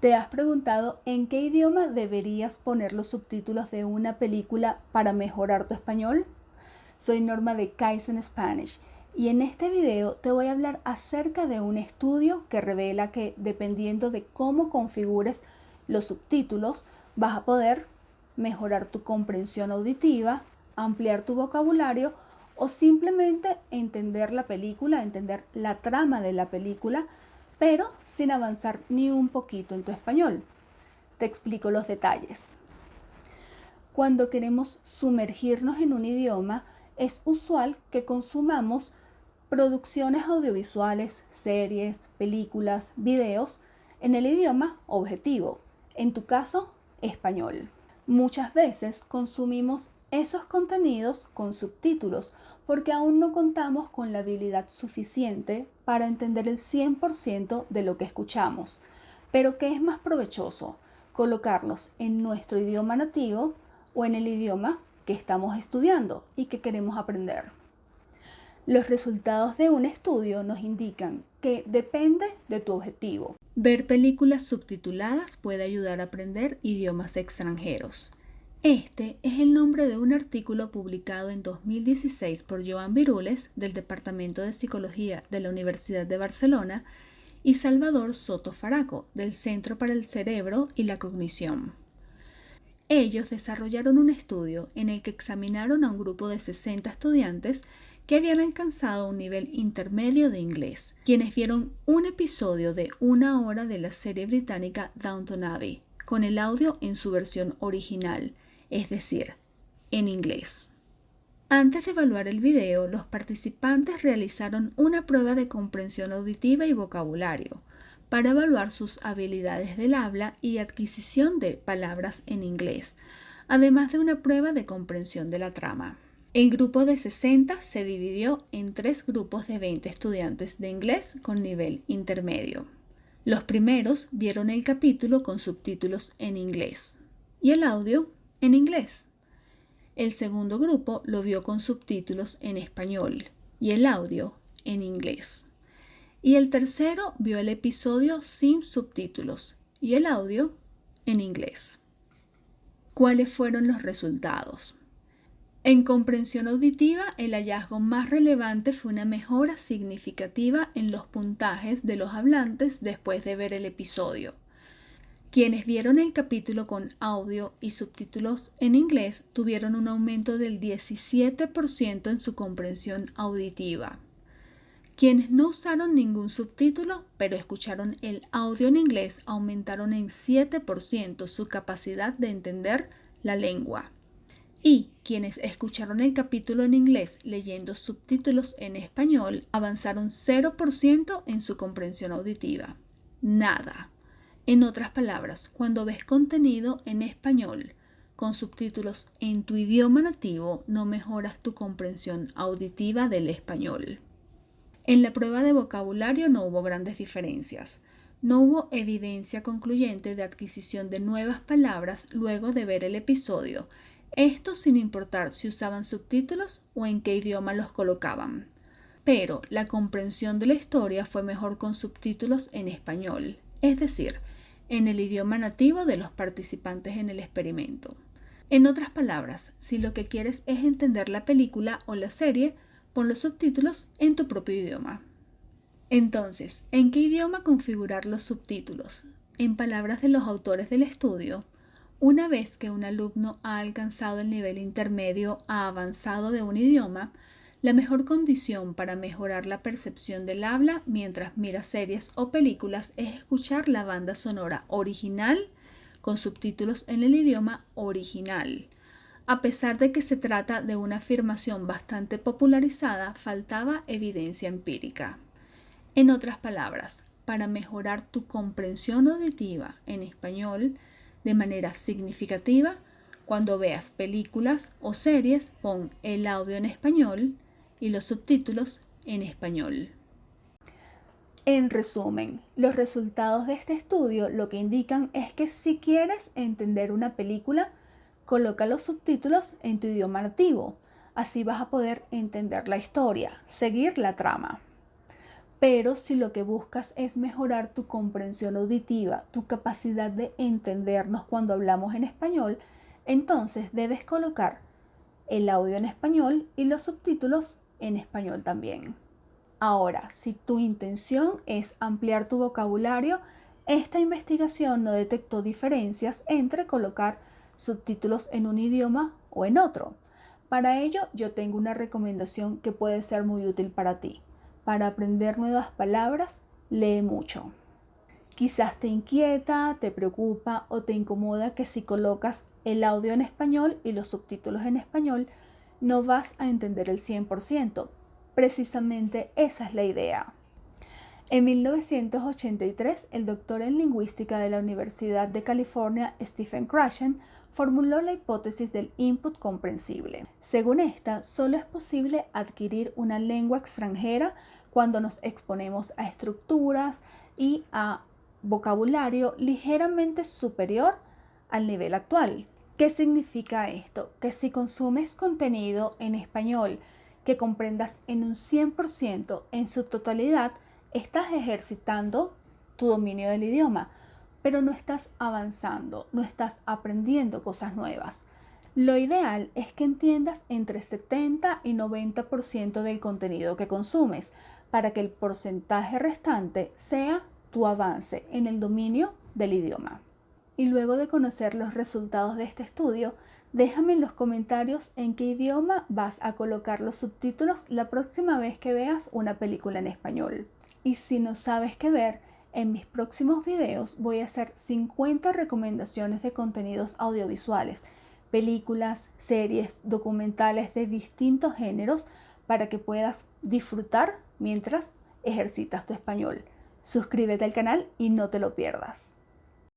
¿Te has preguntado en qué idioma deberías poner los subtítulos de una película para mejorar tu español? Soy Norma de Kaizen Spanish y en este video te voy a hablar acerca de un estudio que revela que dependiendo de cómo configures los subtítulos vas a poder mejorar tu comprensión auditiva, ampliar tu vocabulario o simplemente entender la película, entender la trama de la película, pero sin avanzar ni un poquito en tu español. Te explico los detalles. Cuando queremos sumergirnos en un idioma, es usual que consumamos producciones audiovisuales, series, películas, videos en el idioma objetivo, en tu caso, español. Muchas veces consumimos esos contenidos con subtítulos porque aún no contamos con la habilidad suficiente para entender el 100% de lo que escuchamos. Pero ¿qué es más provechoso? Colocarlos en nuestro idioma nativo o en el idioma que estamos estudiando y que queremos aprender. Los resultados de un estudio nos indican que depende de tu objetivo. Ver películas subtituladas puede ayudar a aprender idiomas extranjeros. Este es el nombre de un artículo publicado en 2016 por Joan Virules del Departamento de Psicología de la Universidad de Barcelona y Salvador Soto Faraco del Centro para el Cerebro y la Cognición. Ellos desarrollaron un estudio en el que examinaron a un grupo de 60 estudiantes que habían alcanzado un nivel intermedio de inglés, quienes vieron un episodio de 1 hora de la serie británica Downton Abbey, con el audio en su versión original, es decir, en inglés. Antes de evaluar el video, los participantes realizaron una prueba de comprensión auditiva y vocabulario para evaluar sus habilidades del habla y adquisición de palabras en inglés, además de una prueba de comprensión de la trama. El grupo de 60 se dividió en 3 grupos de 20 estudiantes de inglés con nivel intermedio. Los primeros vieron el capítulo con subtítulos en inglés y el audio en inglés. El segundo grupo lo vio con subtítulos en español y el audio en inglés. Y el tercero vio el episodio sin subtítulos y el audio en inglés. ¿Cuáles fueron los resultados? En comprensión auditiva, el hallazgo más relevante fue una mejora significativa en los puntajes de los hablantes después de ver el episodio. Quienes vieron el capítulo con audio y subtítulos en inglés tuvieron un aumento del 17% en su comprensión auditiva. Quienes no usaron ningún subtítulo, pero escucharon el audio en inglés, aumentaron en 7% su capacidad de entender la lengua. Y quienes escucharon el capítulo en inglés leyendo subtítulos en español avanzaron 0% en su comprensión auditiva. Nada. En otras palabras, cuando ves contenido en español con subtítulos en tu idioma nativo, no mejoras tu comprensión auditiva del español. En la prueba de vocabulario no hubo grandes diferencias. No hubo evidencia concluyente de adquisición de nuevas palabras luego de ver el episodio, esto sin importar si usaban subtítulos o en qué idioma los colocaban. Pero la comprensión de la historia fue mejor con subtítulos en español, es decir, en el idioma nativo de los participantes en el experimento. En otras palabras, si lo que quieres es entender la película o la serie, pon los subtítulos en tu propio idioma. Entonces, ¿en qué idioma configurar los subtítulos? En palabras de los autores del estudio, una vez que un alumno ha alcanzado el nivel intermedio a avanzado de un idioma, la mejor condición para mejorar la percepción del habla mientras mira series o películas es escuchar la banda sonora original con subtítulos en el idioma original. A pesar de que se trata de una afirmación bastante popularizada, faltaba evidencia empírica. En otras palabras, para mejorar tu comprensión auditiva en español de manera significativa, cuando veas películas o series, pon el audio en español y los subtítulos en español. En resumen, los resultados de este estudio lo que indican es que si quieres entender una película, coloca los subtítulos en tu idioma nativo. Así vas a poder entender la historia, seguir la trama. Pero si lo que buscas es mejorar tu comprensión auditiva, tu capacidad de entendernos cuando hablamos en español, entonces debes colocar el audio en español y los subtítulos en español también. Ahora, si tu intención es ampliar tu vocabulario, esta investigación no detectó diferencias entre colocar subtítulos en un idioma o en otro. Para ello, yo tengo una recomendación que puede ser muy útil para ti. Para aprender nuevas palabras, lee mucho. Quizás te inquieta, te preocupa o te incomoda que si colocas el audio en español y los subtítulos en español, no vas a entender el 100%. Precisamente esa es la idea. En 1983, el doctor en lingüística de la Universidad de California, Stephen Krashen, formuló la hipótesis del input comprensible. Según esta, solo es posible adquirir una lengua extranjera cuando nos exponemos a estructuras y a vocabulario ligeramente superior al nivel actual. ¿Qué significa esto? Que si consumes contenido en español que comprendas en un 100% en su totalidad, estás ejercitando tu dominio del idioma, pero no estás avanzando, no estás aprendiendo cosas nuevas. Lo ideal es que entiendas entre 70 y 90% del contenido que consumes, para que el porcentaje restante sea tu avance en el dominio del idioma. Y luego de conocer los resultados de este estudio, déjame en los comentarios en qué idioma vas a colocar los subtítulos la próxima vez que veas una película en español. Y si no sabes qué ver, en mis próximos videos voy a hacer 50 recomendaciones de contenidos audiovisuales, películas, series, documentales de distintos géneros para que puedas disfrutar mientras ejercitas tu español. Suscríbete al canal y no te lo pierdas.